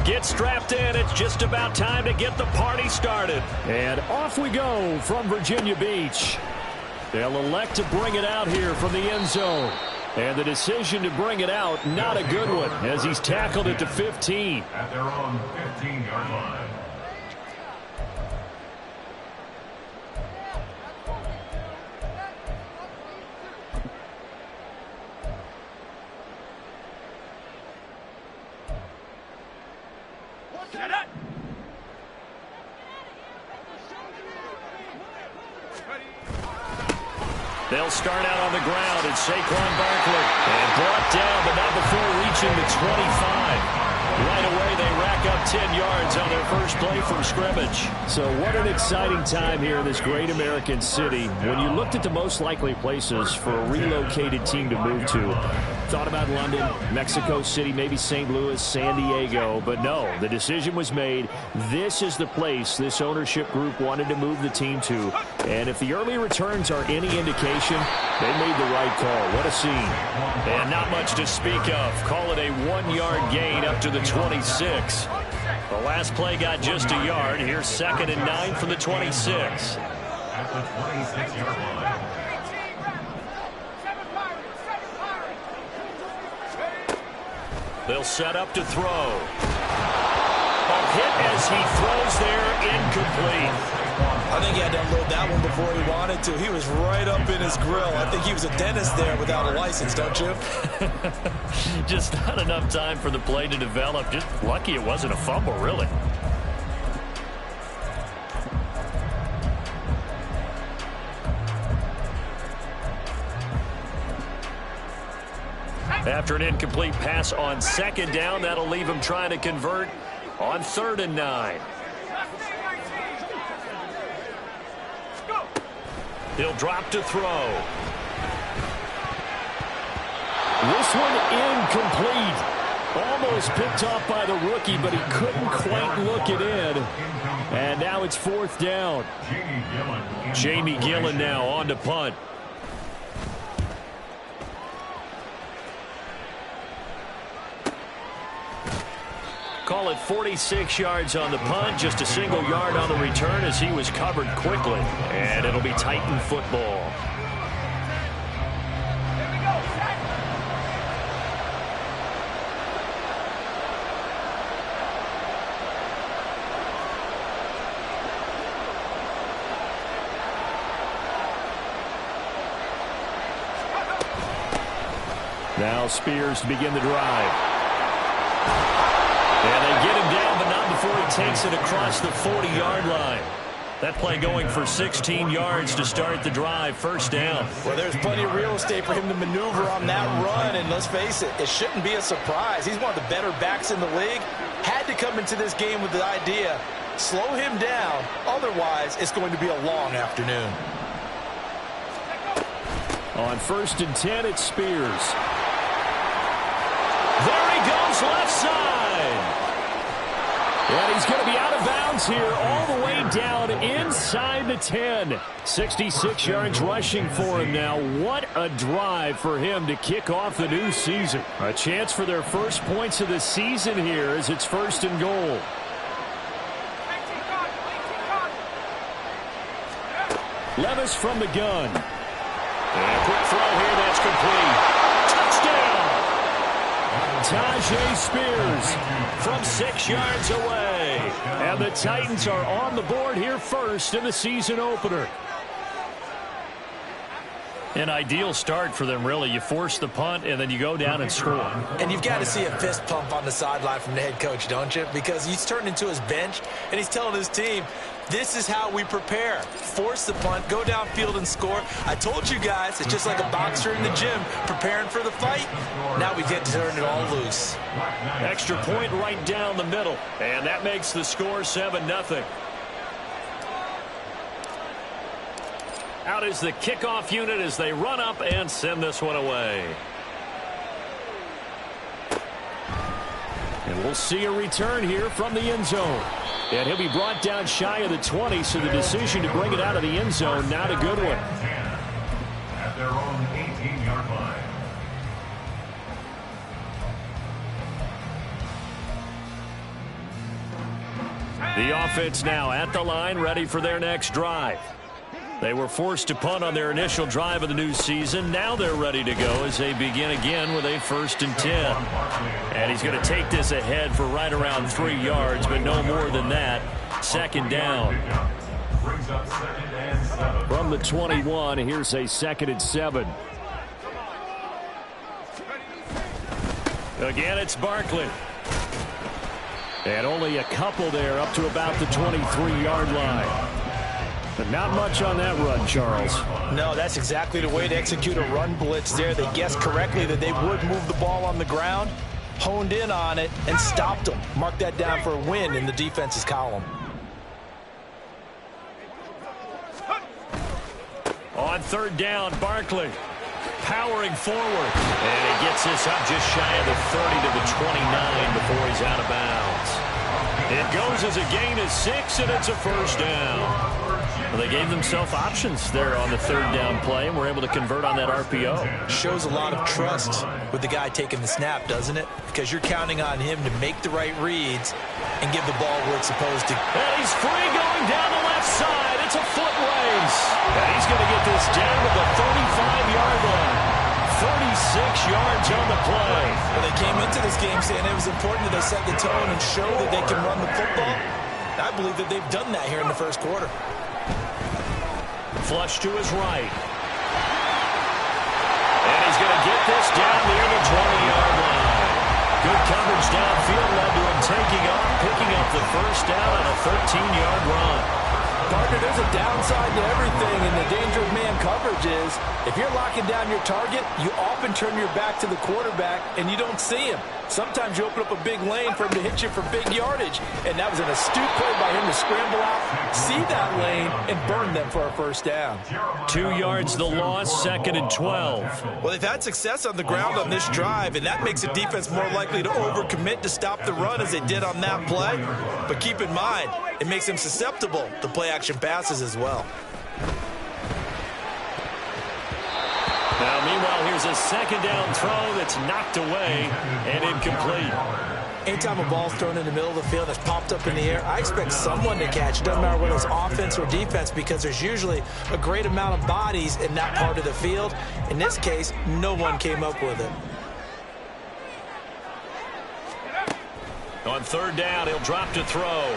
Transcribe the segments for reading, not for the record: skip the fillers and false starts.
Get strapped in. It's just about time to get the party started. And off we go from Virginia Beach. They'll elect to bring it out here from the end zone. And the decision to bring it out, not a good one, as he's tackled it to 15. At their own 15-yard line. They'll start out on the ground, and Saquon Barkley. And brought down, but not before reaching the 25. Right away, they rack up 10 yards on their first play from scrimmage. So what an exciting time here in this great American city. When you looked at the most likely places for a relocated team to move to, thought about London, Mexico City, maybe St. Louis, San Diego. But no, the decision was made. This is the place this ownership group wanted to move the team to. And if the early returns are any indication, they made the right call. What a scene. And not much to speak of. Call it a 1-yard gain up to the 26. The last play got just a yard. Here's 2nd and 9 from the 26. At the 26-yard line. They'll set up to throw. A hit as he throws there, incomplete. I think he had to unload that one before he wanted to. He was right up in his grill. I think he was a dentist there without a license, don't you? Just not enough time for the play to develop. Just lucky it wasn't a fumble, really. After an incomplete pass on 2nd down, that'll leave him trying to convert on 3rd and 9. He'll drop to throw. This one incomplete. Almost picked off by the rookie, but he couldn't quite look it in. And now it's 4th down. Jamie Gillen now on to punt. Call it 46 yards on the punt, just a single yard on the return as he was covered quickly. And it'll be Titan football. Now Spears to begin the drive. And they get him down, but not before he takes it across the 40-yard line. That play going for 16 yards to start the drive. 1st down. Well, there's plenty of real estate for him to maneuver on that run. And let's face it, it shouldn't be a surprise. He's one of the better backs in the league. Had to come into this game with the idea, slow him down. Otherwise, it's going to be a long afternoon. On 1st and 10, it's Spears. There he goes, left side. And he's going to be out of bounds here all the way down inside the 10. 66 yards rushing for him now. What a drive for him to kick off the new season. A chance for their first points of the season here as it's 1st and goal. Levis from the gun. And a quick throw here, that's complete. Touchdown! Tajay Spears from 6 yards away. And the Titans are on the board here first in the season opener. An ideal start for them, really. You force the punt, and then you go down and score. And you've got to see a fist pump on the sideline from the head coach, don't you? Because he's turned into his bench, and he's telling his team, this is how we prepare. Force the punt, go downfield and score. I told you guys, it's just like a boxer in the gym preparing for the fight. Now we get to turn it all loose. Extra point right down the middle, and that makes the score 7-0. Out is the kickoff unit as they run up and send this one away. And we'll see a return here from the end zone. And he'll be brought down shy of the 20, so the decision to bring it out of the end zone, not a good one. At their own 18-yard line. The offense now at the line, ready for their next drive. They were forced to punt on their initial drive of the new season. Now they're ready to go as they begin again with a 1st and 10. And he's going to take this ahead for right around 3 yards, but no more than that. 2nd down. From the 21, here's a 2nd and 7. Again, it's Barkley. And only a couple there up to about the 23-yard line. But not much on that run, Charles. No, that's exactly the way to execute a run blitz there. They guessed correctly that they would move the ball on the ground, honed in on it, and stopped them. Mark that down for a win in the defense's column. On 3rd down, Barkley powering forward. And he gets this up just shy of the 30 to the 29 before he's out of bounds. It goes as a gain of 6, and it's a 1st down. Well, they gave themselves options there on the 3rd down play, and were able to convert on that RPO. Shows a lot of trust with the guy taking the snap, doesn't it? Because you're counting on him to make the right reads and give the ball where it's supposed to. And he's free going down the left side. It's a foot race. And he's going to get this down to the 35-yard line. 36 yards on the play. Well, they came into this game saying it was important that they set the tone and show that they can run the football. I believe that they've done that here in the 1st quarter. Flush to his right. And he's going to get this down near the 20-yard line. Good coverage downfield led to him taking off, picking up the 1st down on a 13-yard run. Partner, there's a downside to everything, and the danger of man coverage is if you're locking down your target, you often turn your back to the quarterback and you don't see him. Sometimes you open up a big lane for him to hit you for big yardage, and that was an astute play by him to scramble out, see that lane, and burn them for a 1st down. 2 yards the loss, 2nd and 12. Well, they've had success on the ground on this drive, and that makes the defense more likely to overcommit to stop the run as they did on that play. But keep in mind, it makes them susceptible to play-action passes as well. Now, meanwhile, here's a 2nd down throw that's knocked away and incomplete. Anytime a ball's thrown in the middle of the field that's popped up in the air, I expect someone to catch. Doesn't matter whether it's offense or defense, because there's usually a great amount of bodies in that part of the field. In this case, no one came up with it. On 3rd down, he'll drop to throw.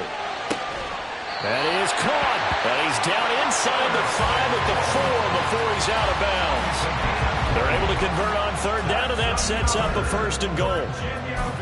That is caught. And he's down inside the 5 at the 4 before he's out of bounds. They're able to convert on 3rd down, and that sets up a 1st and goal.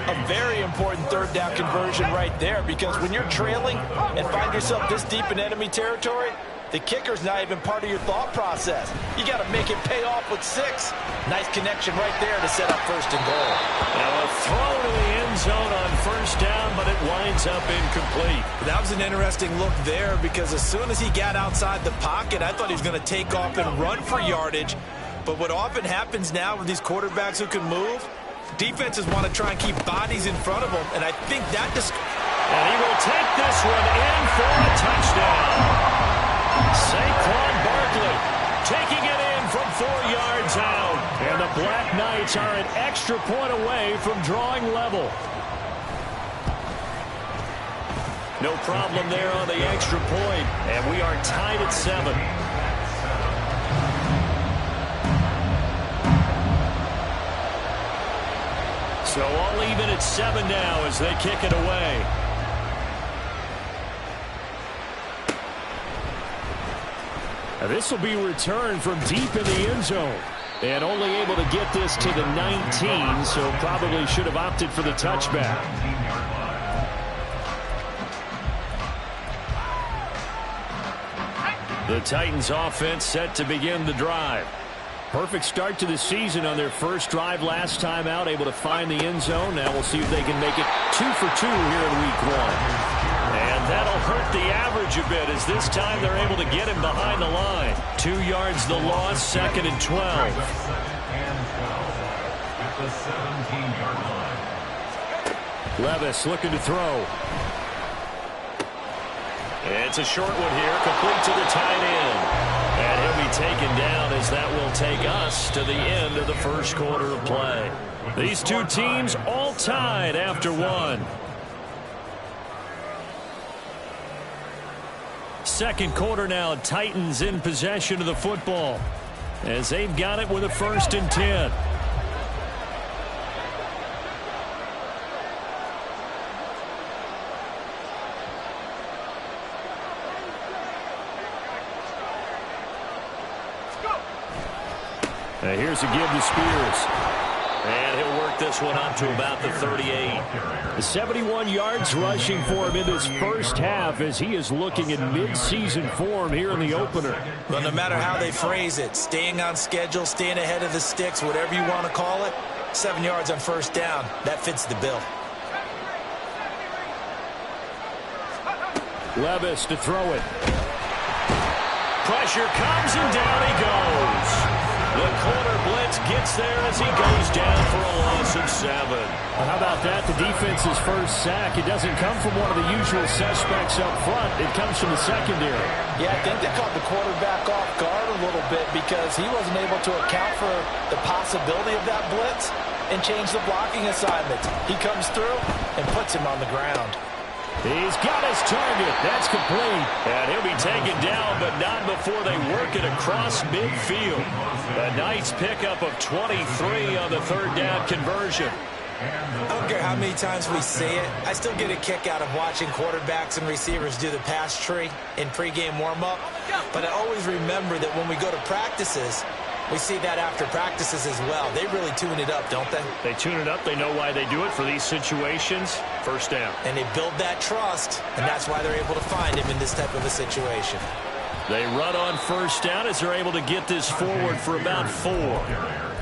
A very important 3rd down conversion right there, because when you're trailing and find yourself this deep in enemy territory, the kicker's not even part of your thought process. You got to make it pay off with 6. Nice connection right there to set up 1st and goal. Now a throw to the end zone on 1st down, but it winds up incomplete. That was an interesting look there, because as soon as he got outside the pocket, I thought he was going to take off and run for yardage. But what often happens now with these quarterbacks who can move, defenses want to try and keep bodies in front of them, and I think that and he will take this one in for a touchdown. Saquon Barkley taking it in from 4 yards out. And the Black Knights are an extra point away from drawing level. No problem there on the extra point. And we are tied at 7. So all even at 7 now as they kick it away. Now this will be returned from deep in the end zone. And only able to get this to the 19, so probably should have opted for the touchback. The Titans offense set to begin the drive. Perfect start to the season on their first drive last time out, able to find the end zone. Now we'll see if they can make it 2 for 2 here in week 1. And that'll hurt the average a bit, as this time they're able to get him behind the line. 2 yards the loss, 2nd and 12. Levis looking to throw. It's a short one here, complete to the tight end. And he'll be taken down, as that will take us to the end of the first quarter of play. These two teams all tied after 1. second quarter now. Titans in possession of the football as they've got it with a 1st and 10. Here's a give to Spears. And he'll work this one up to about the 38. 71 yards rushing for him in this first half as he is looking in mid-season form here in the opener. Well, no matter how they phrase it, staying on schedule, staying ahead of the sticks, whatever you want to call it, 7 yards on 1st down, that fits the bill. Levis to throw it. Pressure comes and down he goes. The corner blitz gets there as he goes down for a loss of 7. Well, how about that? The defense's first sack. It doesn't come from one of the usual suspects up front. It comes from the secondary. Yeah, I think they caught the quarterback off guard a little bit because he wasn't able to account for the possibility of that blitz and change the blocking assignments. He comes through and puts him on the ground. He's got his target. That's complete. And he'll be taken down, but not before they work it across midfield. A nice pickup of 23 on the 3rd down conversion. I don't care how many times we say it, I still get a kick out of watching quarterbacks and receivers do the pass tree in pregame warm-up. But I always remember that when we go to practices, we see that after practices as well. They really tune it up, don't they? They tune it up. They know why they do it for these situations. 1st down. And they build that trust, and that's why they're able to find him in this type of a situation. They run on 1st down as they're able to get this forward for about 4.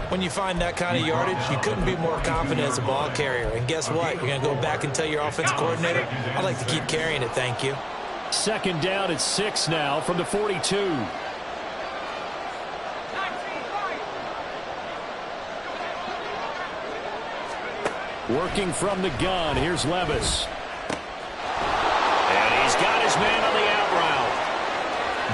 When you find that kind of yardage, you couldn't be more confident as a ball carrier. And guess what? You're going to go back and tell your offensive coordinator, I'd like to keep carrying it, thank you. 2nd down at 6 now from the 42. Working from the gun. Here's Levis. And he's got his man on the out route.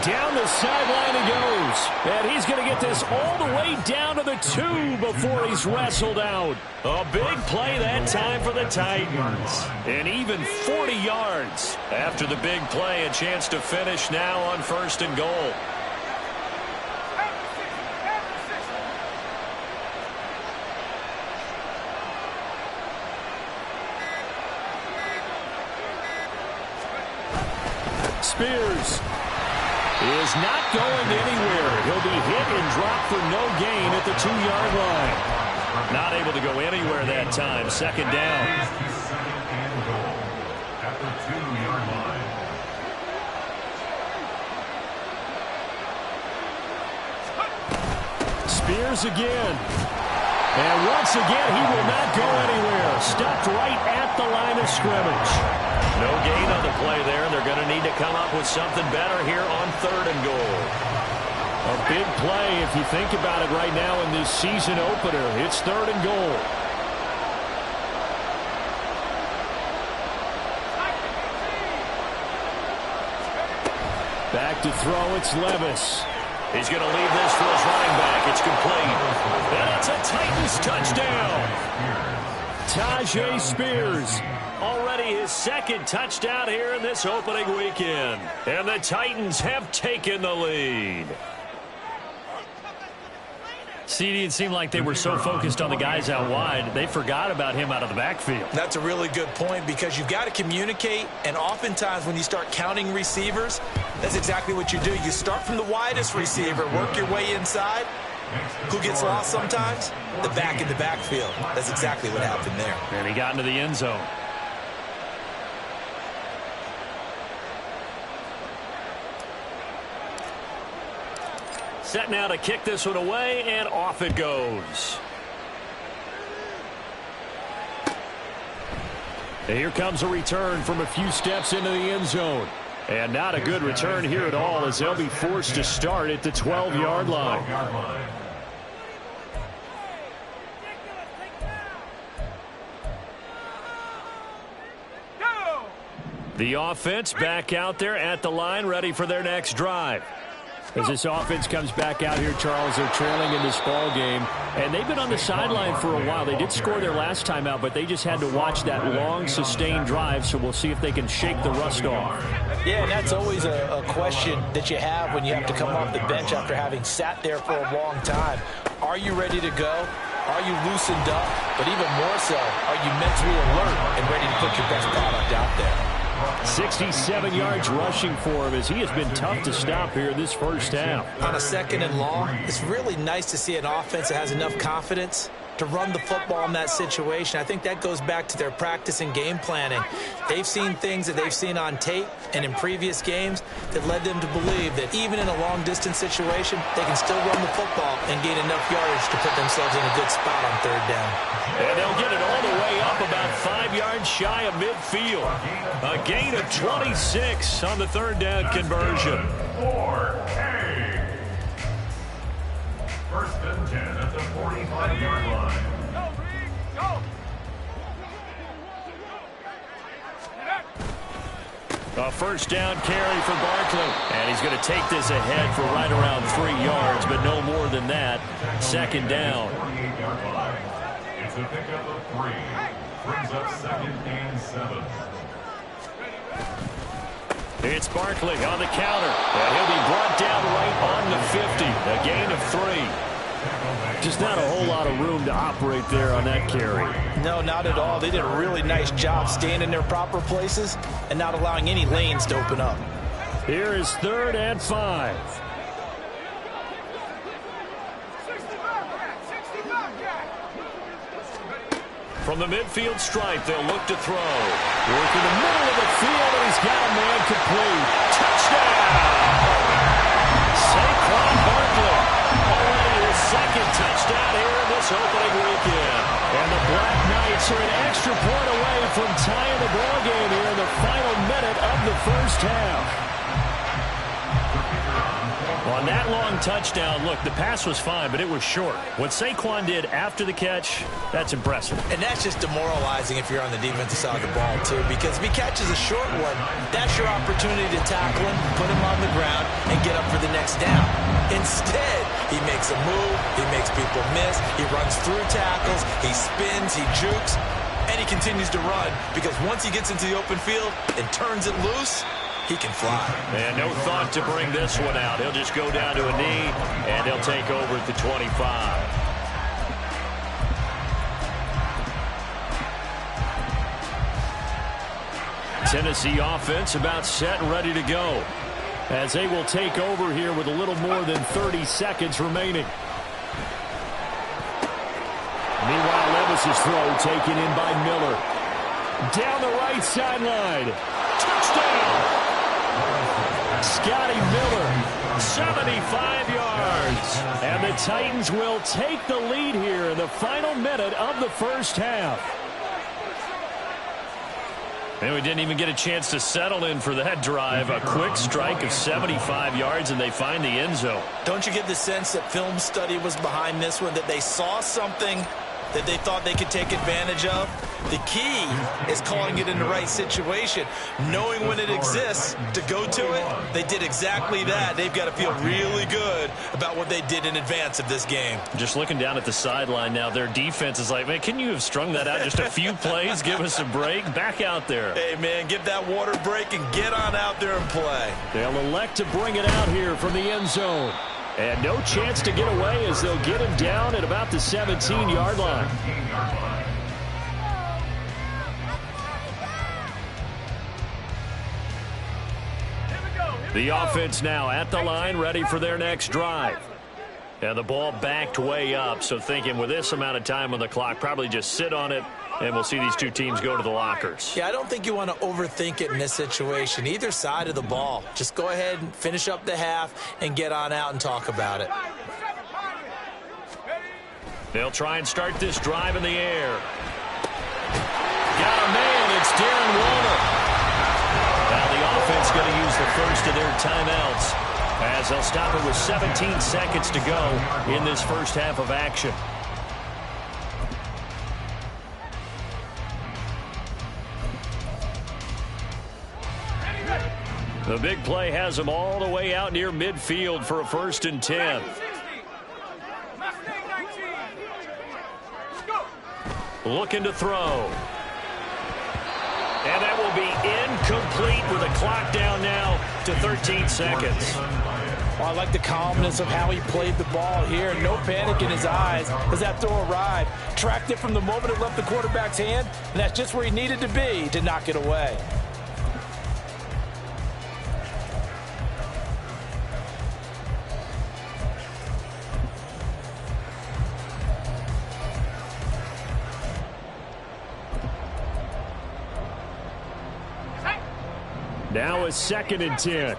Down the sideline he goes. And he's going to get this all the way down to the 2 before he's wrestled out. A big play that time for the Titans. And even 40 yards. After the big play, a chance to finish now on 1st and goal. Spears is not going anywhere. He'll be hit and dropped for no gain at the 2-yard line. Not able to go anywhere that time. 2nd down. Second and goal at the 2-yard line. Spears again. And once again, he will not go anywhere. Stopped right at the line of scrimmage. No gain on the play there. They're going to need to come up with something better here on 3rd and goal. A big play if you think about it right now in this season opener. It's 3rd and goal. Back to throw, it's Levis. He's going to leave this for his running back. It's complete. And it's a Titans touchdown. Tajay Spears. Already his 2nd touchdown here in this opening weekend. And the Titans have taken the lead. CD, it seemed like they were so focused on the guys out wide, they forgot about him out of the backfield. That's a really good point because you've got to communicate, and oftentimes when you start counting receivers, that's exactly what you do. You start from the widest receiver, work your way inside. Who gets lost sometimes? The back in the backfield. That's exactly what happened there. And he got into the end zone. Set now to kick this one away, and off it goes. And here comes a return from a few steps into the end zone. And not a good return here at all as they'll be forced to start at the 12-yard line. The offense back out there at the line, ready for their next drive. As this offense comes back out here, Charles, they're trailing in this ball game, and they've been on the sideline for a while. They did score their last time out, but they just had to watch that long, sustained drive, so we'll see if they can shake the rust off. Yeah, and that's always a question that you have when you have to come off the bench after having sat there for a long time. Are you ready to go? Are you loosened up? But even more so, are you mentally alert and ready to put your best product out there? 67 yards rushing for him as he has been tough to stop here in this first half. On a 2nd and long, it's really nice to see an offense that has enough confidence to run the football in that situation. I think that goes back to their practice and game planning. They've seen things that they've seen on tape and in previous games that led them to believe that even in a long-distance situation, they can still run the football and gain enough yardage to put themselves in a good spot on 3rd down. And they'll get it all the way up about 5 yards shy of midfield. A gain of 26 on the 3rd down conversion. 4K. 1st and 10 at the 45-yard line. A 1st down carry for Barkley. And he's going to take this ahead for right around 3 yards, but no more than that. 2nd down. 48-yard line. It's a pickup of 3. Brings up 2nd and 7. It's Barkley on the counter. And he'll be brought down right on the 50. A gain of 3. Just not a whole lot of room to operate there on that carry. No, not at all. They did a really nice job staying in their proper places and not allowing any lanes to open up. Here is 3rd and 5. From the midfield stripe, they'll look to throw. Work in the middle of the field, and he's got a man complete. Touchdown! Saquon Barkley. Already his 2nd touchdown here in this opening weekend. And the Black Knights are an extra point away from tying the ball game here in the final minute of the first half. On that long touchdown, look, the pass was fine, but it was short. What Saquon did after the catch, that's impressive. And that's just demoralizing if you're on the defensive side of the ball, too, because if he catches a short one, that's your opportunity to tackle him, put him on the ground, and get up for the next down. Instead, he makes a move, he makes people miss, he runs through tackles, he spins, he jukes, and he continues to run, because once he gets into the open field and turns it loose, he can fly. And no thought to bring this one out. He'll just go down to a knee, and he'll take over at the 25. Tennessee offense about set and ready to go, as they will take over here with a little more than 30 seconds remaining. Meanwhile, Levis's throw taken in by Miller. Down the right sideline. Touchdown! Scotty Miller, 75 yards. And the Titans will take the lead here in the final minute of the first half. And we didn't even get a chance to settle in for that drive. A quick strike of 75 yards, and they find the end zone. Don't you get the sense that film study was behind this one, that they saw something that they thought they could take advantage of? The key is calling it in the right situation, knowing when it exists to go to it. They did exactly that. They've got to feel really good about what they did in advance of this game. Just looking down at the sideline now, their defense is like, man, can you have strung that out just a few plays? Give us a break. Back out there. Hey, man, give that water break and get on out there and play. They'll elect to bring it out here from the end zone. And no chance to get away as they'll get him down at about the 17-yard line. The offense now at the line, ready for their next drive. And the ball backed way up, so thinking with this amount of time on the clock, probably just sit on it, and we'll see these two teams go to the lockers. Yeah, I don't think you want to overthink it in this situation. Either side of the ball. Just go ahead and finish up the half and get on out and talk about it. They'll try and start this drive in the air. Got a man. It's Darren Waller. Now the offense going to use the first of their timeouts as they'll stop it with 17 seconds to go in this first half of action. The big play has him all the way out near midfield for a 1st and 10. Looking to throw. And that will be incomplete with a clock down now to 13 seconds. Well, I like the calmness of how he played the ball here. No panic in his eyes as that throw arrived. Tracked it from the moment it left the quarterback's hand, and that's just where he needed to be to knock it away. Now a 2nd and 10.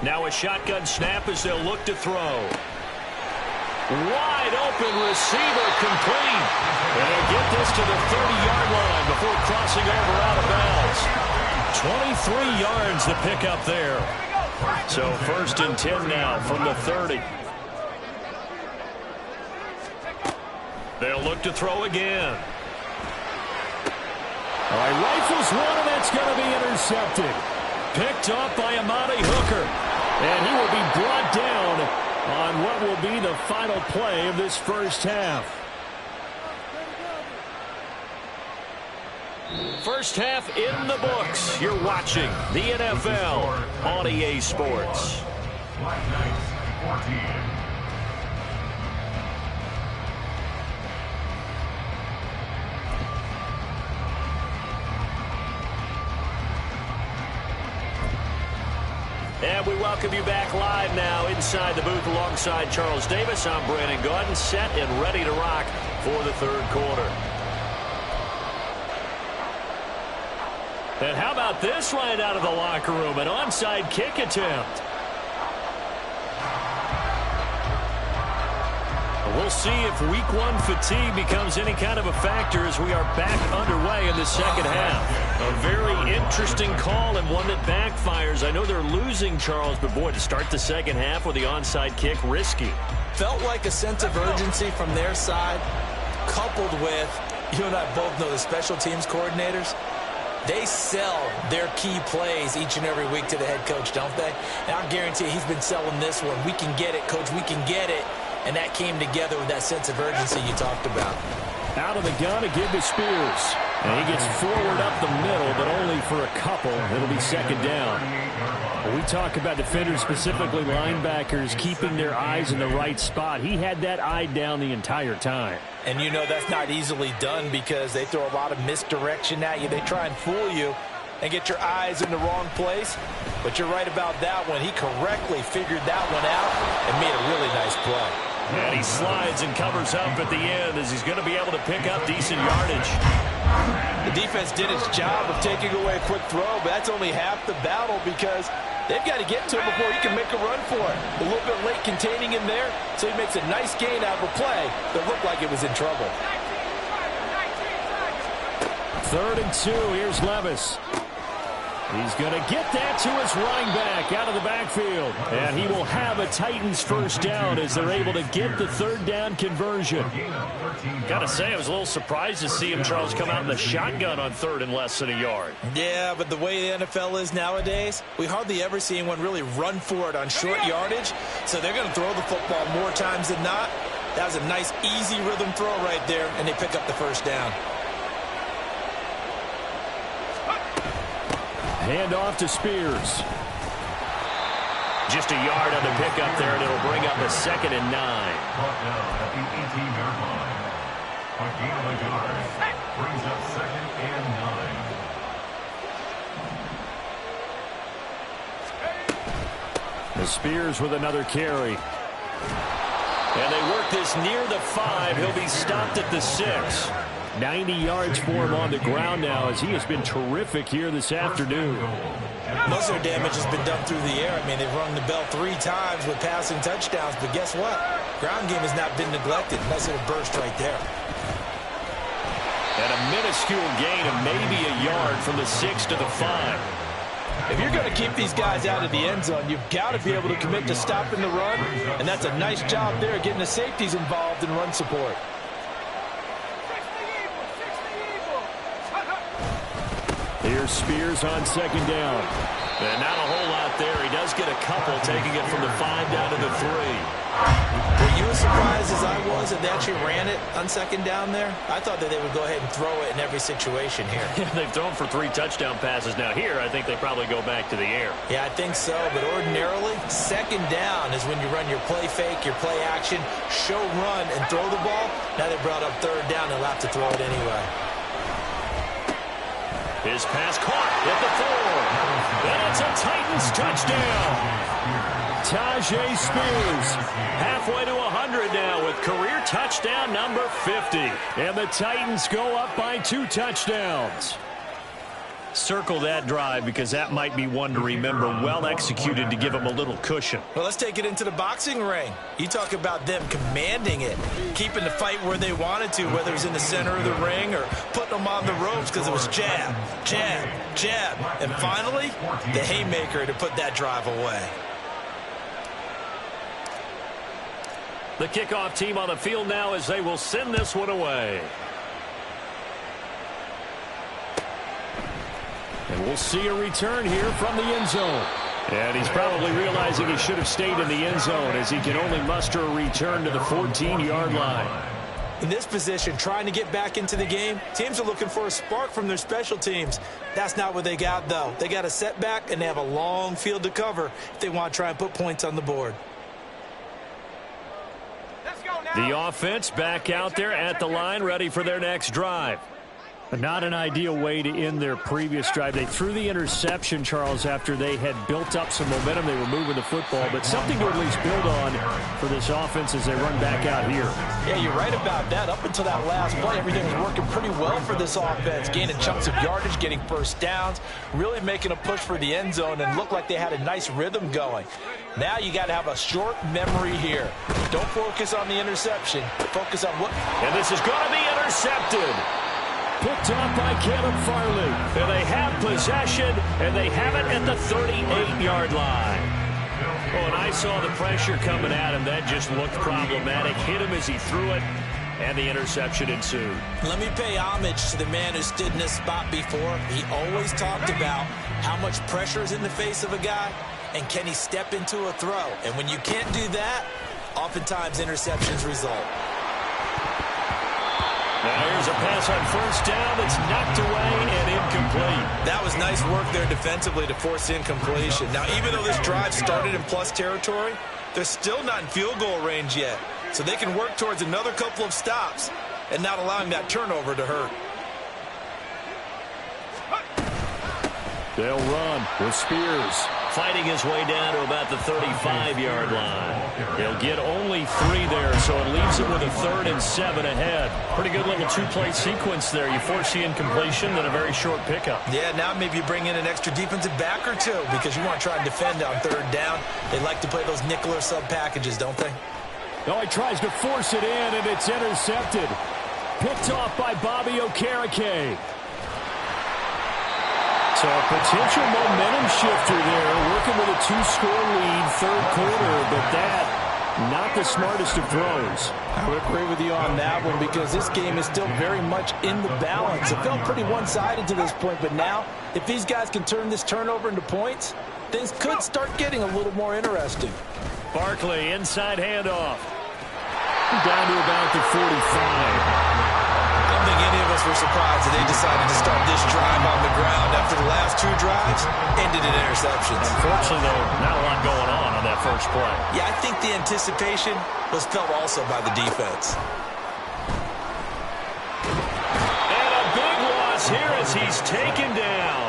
Now a shotgun snap as they'll look to throw. Wide open receiver complete. And they'll get this to the 30-yard line before crossing over out of bounds. 23 yards to pick up there. So 1st and 10 now from the 30. They'll look to throw again. All right, rifles one, and that's going to be intercepted. Picked up by Amani Hooker. And he will be brought down on what will be the final play of this first half. First half in the books. You're watching the NFL on EA Sports. Black Knights 14. And we welcome you back live now inside the booth alongside Charles Davis. I'm Brandon Gaudin, set and ready to rock for the 3rd quarter. And how about this right out of the locker room? An onside kick attempt. We'll see if week 1 fatigue becomes any kind of a factor as we are back underway in the 2nd half. A very interesting call and one that backfires. I know they're losing, Charles, but boy, to start the 2nd half with the onside kick, risky. Felt like a sense of urgency from their side, coupled with, you and I both know the special teams coordinators. They sell their key plays each and every week to the head coach, don't they? And I guarantee he's been selling this one. We can get it, coach, we can get it. And that came together with that sense of urgency you talked about. Out of the gun to give to Spears. And he gets forward up the middle, but only for a couple. It'll be 2nd down. When we talk about defenders, specifically linebackers, keeping their eyes in the right spot. He had that eye down the entire time. And you know that's not easily done because they throw a lot of misdirection at you. They try and fool you and get your eyes in the wrong place. But you're right about that one. He correctly figured that one out and made a really nice play. And he slides and covers up at the end as he's going to be able to pick up decent yardage. The defense did its job of taking away a quick throw, but that's only half the battle because they've got to get to him before he can make a run for it. A little bit late containing him there, so he makes a nice gain out of a play that looked like it was in trouble. 3rd and 2. Here's Levis. He's going to get that to his running back out of the backfield. And he will have a Titans 1st down as they're able to get the 3rd down conversion. Got to say, I was a little surprised to see him, Charles, come out in the shotgun on 3rd and less than a yard. Yeah, but the way the NFL is nowadays, we hardly ever see anyone really run for it on short yardage. So they're going to throw the football more times than not. That was a nice, easy rhythm throw right there, and they pick up the 1st down. Hand off to Spears. Just a yard on the pickup there, and it'll bring up a 2nd and 9. Brought down at the 18-yard line. A gain of a yard brings up 2nd and 9. The Spears with another carry. And they work this near the 5. He'll be stopped at the 6. 90 yards for him on the ground now as he has been terrific here this afternoon. Most of their damage has been done through the air. I mean, they've rung the bell 3 times with passing touchdowns, but guess what? Ground game has not been neglected. Nice little burst right there. And a minuscule gain of maybe a yard from the 6 to the 5. If you're going to keep these guys out of the end zone, you've got to be able to commit to stopping the run, and that's a nice job there getting the safeties involved in run support. Here's Spears on second down. And not a whole lot there. He does get a couple, taking it from the 5 down to the 3. Were you as surprised as I was that they actually ran it on second down there? I thought that they would go ahead and throw it in every situation here. Yeah, they've thrown for 3 touchdown passes. Now here, I think they probably go back to the air. Yeah, I think so, but ordinarily, second down is when you run your play fake, your play action, show run, and throw the ball. Now they brought up third down, they'll have to throw it anyway. His pass caught at the 4. And it's a Titans touchdown. Tajay Spears halfway to 100 now with career touchdown number 50. And the Titans go up by 2 touchdowns. Circle that drive because that might be one to remember. Well executed to give them a little cushion. Well, let's take it into the boxing ring. You talk about them commanding it, keeping the fight where they wanted to, whether it was in the center of the ring or putting them on the ropes because it was jab, jab, jab. And finally, the haymaker to put that drive away. The kickoff team on the field now as they will send this one away. And we'll see a return here from the end zone. And he's probably realizing he should have stayed in the end zone as he can only muster a return to the 14-yard line. In this position, trying to get back into the game, teams are looking for a spark from their special teams. That's not what they got, though. They got a setback, and they have a long field to cover if they want to try and put points on the board. The offense back out there at the line, ready for their next drive. Not an ideal way to end their previous drive. They threw the interception, Charles, after they had built up some momentum. They were moving the football, but something to at least build on for this offense as they run back out here. Yeah, you're right about that. Up until that last play, everything was working pretty well for this offense, gaining chunks of yardage, getting first downs, really making a push for the end zone, and looked like they had a nice rhythm going. Now you got to have a short memory here. Don't focus on the interception. Focus on what... And this is going to be intercepted. Picked up by Caleb Farley. And they have possession, and they have it at the 38-yard line. Oh, and I saw the pressure coming at him. That just looked problematic. Hit him as he threw it, and the interception ensued. Let me pay homage to the man who stood in this spot before. He always talked about how much pressure is in the face of a guy, and can he step into a throw. And when you can't do that, oftentimes interceptions result. Now here's a pass on first down that's knocked away and incomplete. That was nice work there defensively to force incompletion. Now, even though this drive started in plus territory, they're still not in field goal range yet. So they can work towards another couple of stops and not allowing that turnover to hurt. They'll run with Spears. Fighting his way down to about the 35-yard line. He'll get only 3 there, so it leaves him with a 3rd and 7 ahead. Pretty good little 2-play sequence there. You force the incompletion, then a very short pickup. Yeah, now maybe you bring in an extra defensive back or two because you want to try and defend on 3rd down. They like to play those nickel or sub packages, don't they? Oh, he tries to force it in, and it's intercepted. Picked off by Bobby Okereke. So a potential momentum shifter there, working with a 2-score lead, 3rd quarter, but that, not the smartest of throws. I would agree with you on that one because this game is still very much in the balance. It felt pretty one-sided to this point, but now, if these guys can turn this turnover into points, things could start getting a little more interesting. Barkley, inside handoff. Down to about the 45. I don't think any of us were surprised that they decided to start this drive on the ground after the last 2 drives ended in interceptions. Unfortunately, though, not a lot going on that first play. Yeah, I think the anticipation was felt also by the defense. And a big loss here as he's taken down.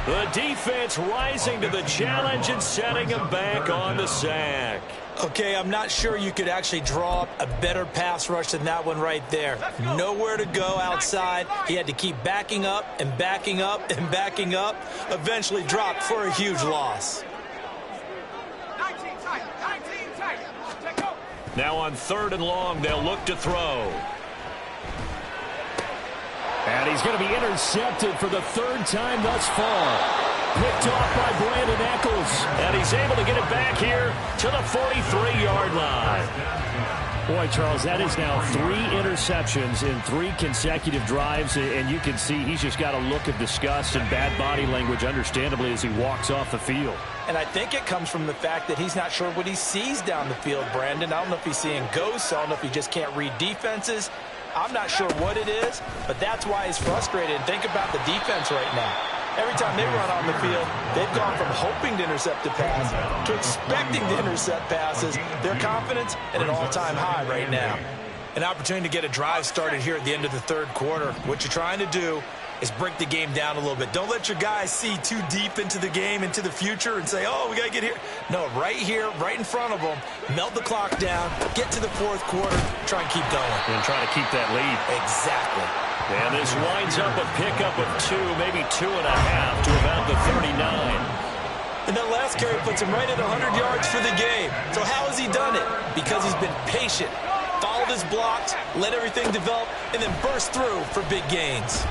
The defense rising to the challenge and setting him back on the sack. Okay, I'm not sure you could actually draw up a better pass rush than that one right there. Nowhere to go outside. He had to keep backing up and backing up and backing up. Eventually dropped for a huge loss. Now on 3rd and long, they'll look to throw. And he's going to be intercepted for the 3rd time thus far. picked off by Brandon Eccles. And he's able to get it back here to the 43-yard line. Boy, Charles, that is now 3 interceptions in 3 consecutive drives, and you can see he's just got a look of disgust and bad body language, understandably, as he walks off the field. And I think it comes from the fact that he's not sure what he sees down the field, Brandon. I don't know if he's seeing ghosts. I don't know if he just can't read defenses. I'm not sure what it is, but that's why he's frustrated. And think about the defense right now. Every time they run on the field, they've gone from hoping to intercept a pass to expecting to intercept passes. Their confidence at an all-time high right now. An opportunity to get a drive started here at the end of the third quarter. What you're trying to do is break the game down a little bit. Don't let your guys see too deep into the game, into the future, and say, oh, we got to get here. No, right here, right in front of them, melt the clock down, get to the fourth quarter, try and keep going. And try to keep that lead. Exactly. And this winds up a pickup of 2, maybe 2.5 to about the 39. And that last carry puts him right at 100 yards for the game. So how has he done it? Because he's been patient, followed his blocks, let everything develop, and then burst through for big gains.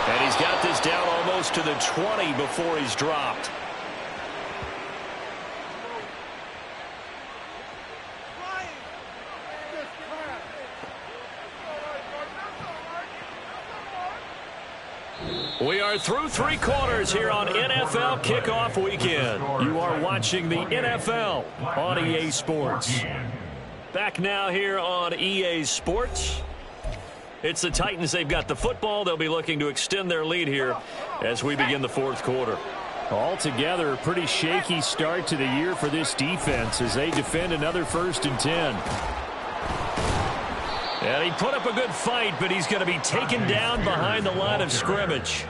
And he's got this down almost to the 20 before he's dropped. We are through 3 quarters here on NFL Kickoff Weekend. You are watching the NFL on EA Sports. Back now here on EA Sports. It's the Titans. They've got the football. They'll be looking to extend their lead here as we begin the fourth quarter. Altogether, a pretty shaky start to the year for this defense as they defend another 1st and 10. And he put up a good fight, but he's going to be taken down behind the line of scrimmage.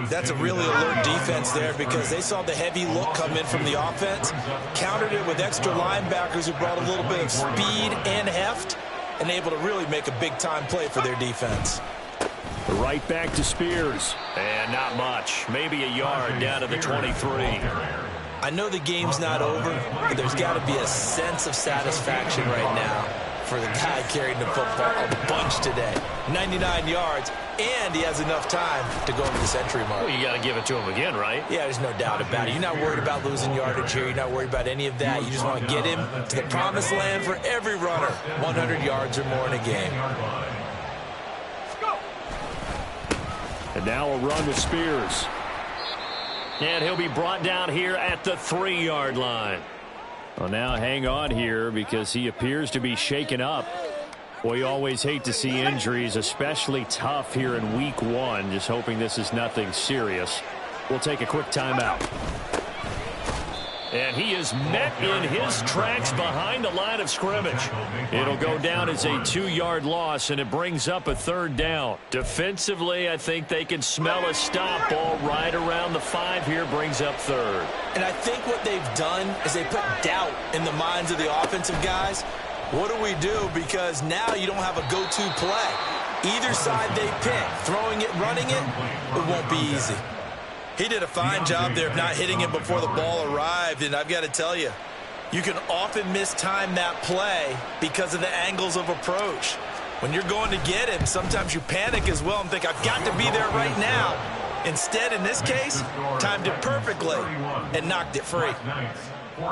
That's a really alert defense there because they saw the heavy look come in from the offense, countered it with extra linebackers who brought a little bit of speed and heft, and able to really make a big-time play for their defense. Right back to Spears. And not much. Maybe a yard down to the 23. I know the game's not over, but there's got to be a sense of satisfaction right now for the guy carrying the football a bunch today. 99 yards, and he has enough time to go over the century mark. Well, you got to give it to him again, right? Yeah, there's no doubt about it. You're not worried about losing yardage here. You're not worried about any of that. You just want to get him to the promised land for every runner. 100 yards or more in a game. And now a run with Spears. And he'll be brought down here at the 3-yard line. Well, now hang on here because he appears to be shaken up. Well, you always hate to see injuries, especially tough here in week 1. Just hoping this is nothing serious. We'll take a quick timeout. And he is met in his tracks behind the line of scrimmage. It'll go down as a 2-yard loss, and it brings up a 3rd down. Defensively, I think they can smell a stop. Ball right around the 5 here, brings up 3rd. And I think what they've done is they put doubt in the minds of the offensive guys. What do we do? Because now you don't have a go-to play. Either side they pick, throwing it, running it, it won't be easy. He did a fine job there of not hitting it before the ball arrived, and I've got to tell you, you can often mistime that play because of the angles of approach. When you're going to get him, sometimes you panic as well and think, I've got to be there right now. Instead, in this case, timed it perfectly and knocked it free.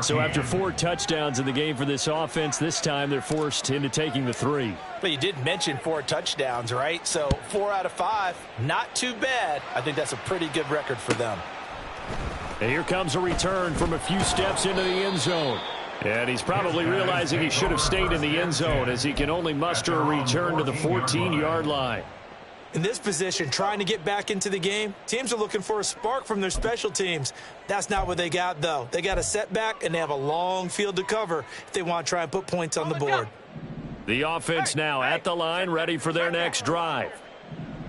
So after 4 touchdowns in the game for this offense, this time they're forced into taking the 3. But you did mention 4 touchdowns, right? So 4 out of 5, not too bad. I think that's a pretty good record for them. And here comes a return from a few steps into the end zone. And he's probably realizing he should have stayed in the end zone as he can only muster a return to the 14-yard line. In this position, trying to get back into the game, teams are looking for a spark from their special teams. That's not what they got, though. They got a setback, and they have a long field to cover if they want to try and put points on the board. The offense now at the line, ready for their next drive.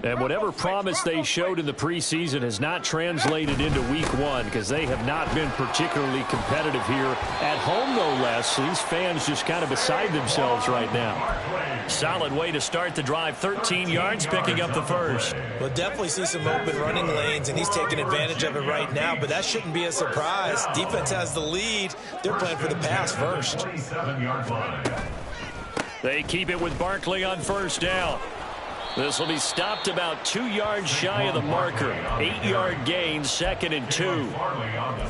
And whatever promise they showed in the preseason has not translated into week 1 because they have not been particularly competitive here at home, no less. These fans just kind of beside themselves right now. Solid way to start the drive. 13 yards, picking up the 1st. We'll definitely see some open running lanes, and he's taking advantage of it right now, but that shouldn't be a surprise. Defense has the lead. They're playing for the pass first. They keep it with Barkley on 1st down. This will be stopped about 2 yards shy of the marker. 8-yard gain, 2nd and 2.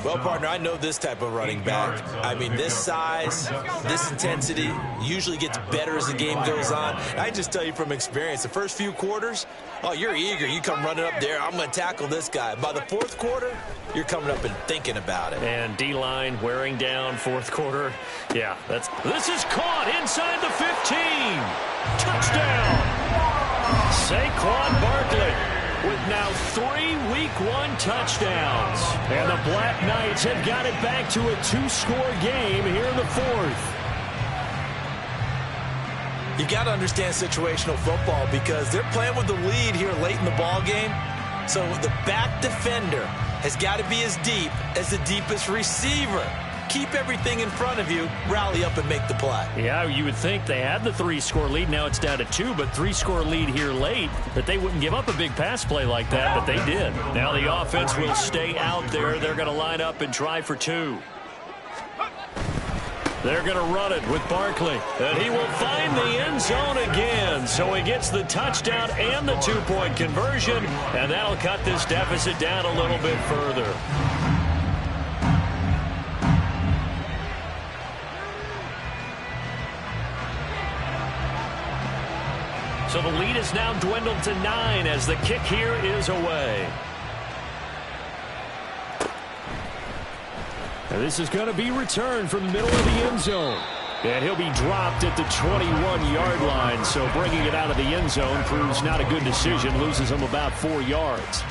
Well, partner, I know this type of running back. I mean, this size, this intensity usually gets better as the game goes on. I just tell you from experience, the first few quarters, oh, you're eager. You come running up there, I'm going to tackle this guy. By the fourth quarter, you're coming up and thinking about it. And D-line wearing down fourth quarter. Yeah, this is caught inside the 15. Touchdown. Saquon Barkley with now 3 Week 1 touchdowns. And the Black Knights have got it back to a 2-score game here in the fourth. You got to understand situational football because they're playing with the lead here late in the ball game. So the back defender has got to be as deep as the deepest receiver. Keep everything in front of you, rally up and make the play. Yeah, you would think they had the 3-score lead. Now it's down to 2, but 3-score lead here late, that they wouldn't give up a big pass play like that, but they did. Now the offense will stay out there. They're going to line up and try for 2. They're going to run it with Barkley, and he will find the end zone again. So he gets the touchdown and the 2-point conversion, and that'll cut this deficit down a little bit further. So the lead is now dwindled to 9 as the kick here is away. And this is going to be returned from the middle of the end zone. And he'll be dropped at the 21-yard line. So bringing it out of the end zone proves not a good decision. Loses him about 4 yards.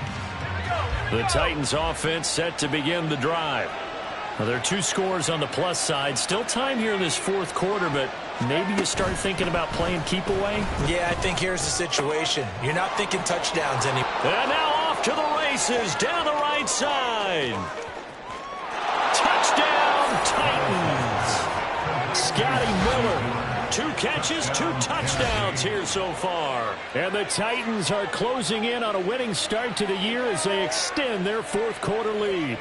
The Titans offense set to begin the drive. Well, there are 2 scores on the plus side. Still time here in this fourth quarter, but maybe you start thinking about playing keep away? Yeah, I think here's the situation. You're not thinking touchdowns anymore. And now off to the races down the right side. Touchdown, Titans. Scotty Miller. 2 catches, 2 touchdowns here so far. And the Titans are closing in on a winning start to the year as they extend their fourth quarter lead.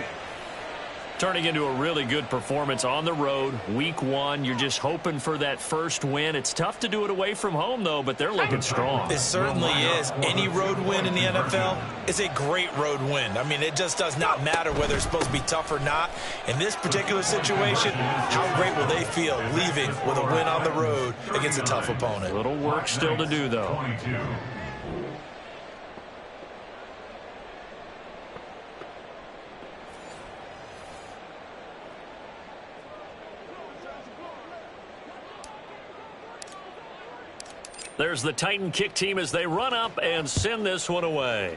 Turning into a really good performance on the road. Week 1, you're just hoping for that first win. It's tough to do it away from home, though, but they're looking strong. It certainly is. Any road win in the NFL is a great road win. I mean, it just does not matter whether it's supposed to be tough or not. In this particular situation, how great will they feel leaving with a win on the road against a tough opponent? A little work still to do, though. 22. There's the Titan kick team as they run up and send this one away.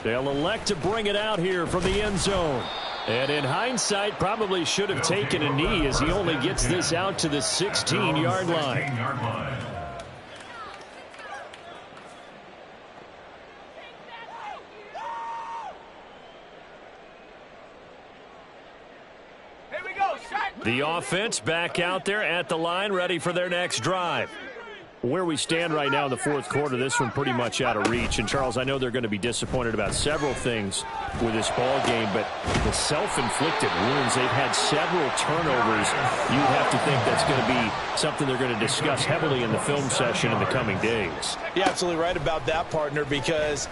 They'll elect to bring it out here from the end zone. And in hindsight, probably should have taken a knee as he only gets this out to the 16-yard line. The offense back out there at the line, ready for their next drive. Where we stand right now in the fourth quarter, this one pretty much out of reach. And, Charles, I know they're going to be disappointed about several things with this ball game, but the self-inflicted wounds, they've had several turnovers. You have to think that's going to be something they're going to discuss heavily in the film session in the coming days. You're absolutely right about that, partner, because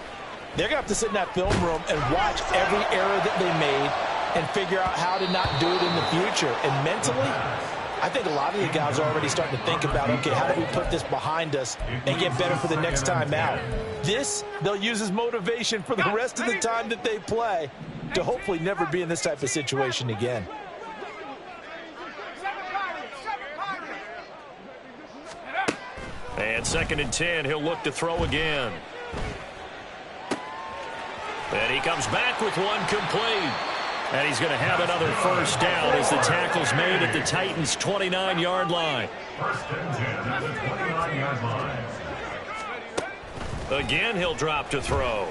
they're going to have to sit in that film room and watch every error that they made and figure out how to not do it in the future. And mentally, I think a lot of the guys are already starting to think about, okay, how do we put this behind us and get better for the next time out? This, they'll use as motivation for the rest of the time that they play to hopefully never be in this type of situation again. And 2nd and 10, he'll look to throw again. And he comes back with one complete. And he's going to have another first down as the tackle's made at the Titans' 29-yard line. First and 10 at the 29-yard line. Again, he'll drop to throw.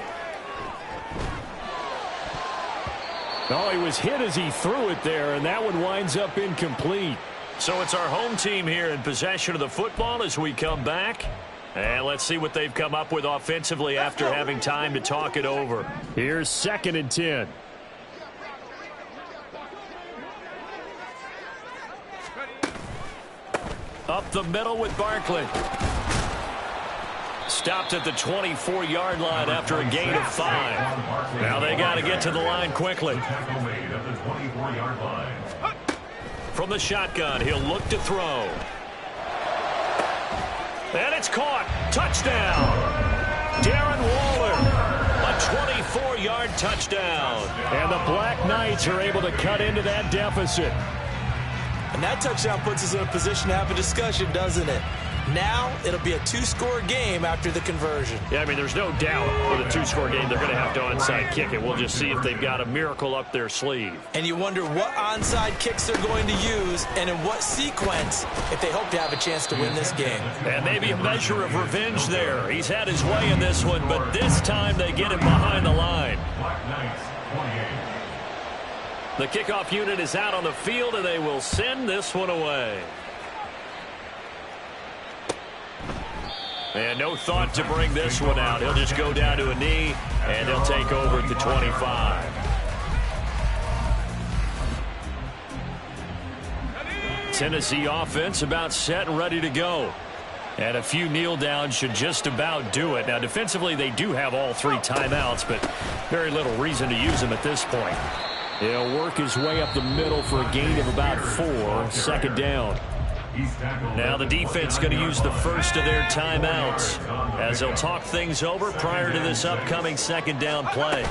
Oh, he was hit as he threw it there, and that one winds up incomplete. So it's our home team here in possession of the football as we come back. And let's see what they've come up with offensively after having time to talk it over. Here's 2nd and 10. Up the middle with Barkley. Stopped at the 24-yard line after a gain of 5. Now they got to get to the line quickly. From the shotgun, he'll look to throw. And it's caught. Touchdown. Darren Waller. A 24-yard touchdown. And the Black Knights are able to cut into that deficit. And that touchdown puts us in a position to have a discussion, doesn't it? Now it'll be a 2-score game after the conversion. Yeah, I mean, there's no doubt for the 2-score game they're going to have to onside kick it. We'll just see if they've got a miracle up their sleeve. And you wonder what onside kicks they're going to use and in what sequence if they hope to have a chance to win this game. And maybe a measure of revenge there. He's had his way in this one, but this time they get him behind the line. The kickoff unit is out on the field, and they will send this one away. And no thought to bring this one out. He'll just go down to a knee, and he'll take over at the 25. Tennessee offense about set and ready to go. And a few kneel downs should just about do it. Now, defensively, they do have all 3 timeouts, but very little reason to use them at this point. He'll work his way up the middle for a gain of about 4, second down. Now the defense going to use the first of their timeouts as they'll talk things over prior to this upcoming second down play.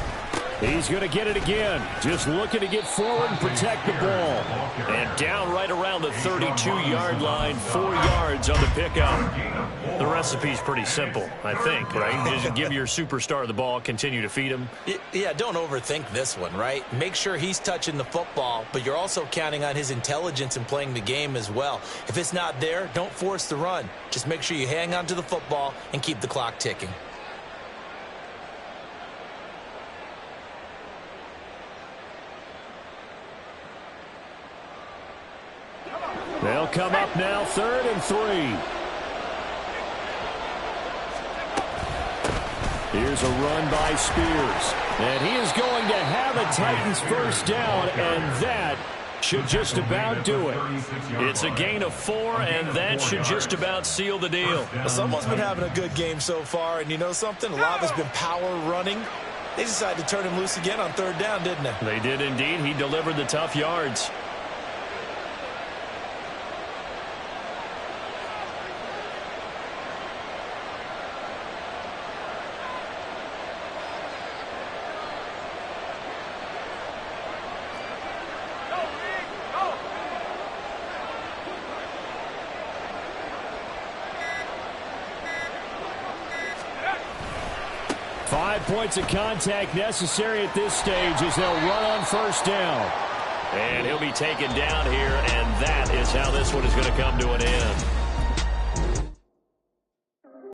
He's going to get it again. Just looking to get forward and protect the ball. And down right around the 32-yard line, 4 yards on the pickup. The recipe's pretty simple, I think, right? Just give your superstar the ball, continue to feed him. Yeah, don't overthink this one, right? Make sure he's touching the football, but you're also counting on his intelligence in playing the game as well. If it's not there, don't force the run. Just make sure you hang on to the football and keep the clock ticking. They'll come up now, 3rd and 3. Here's a run by Spears. And he is going to have a Titans first down, and that should just about do it. It's a gain of 4, and that should just about seal the deal. Well, someone's been having a good game so far, and you know something? A lot of it's been power running. They decided to turn him loose again on 3rd down, didn't they? They did indeed. He delivered the tough yards. Points of contact necessary at this stage as they'll run on first down. And he'll be taken down here, and that is how this one is going to come to an end.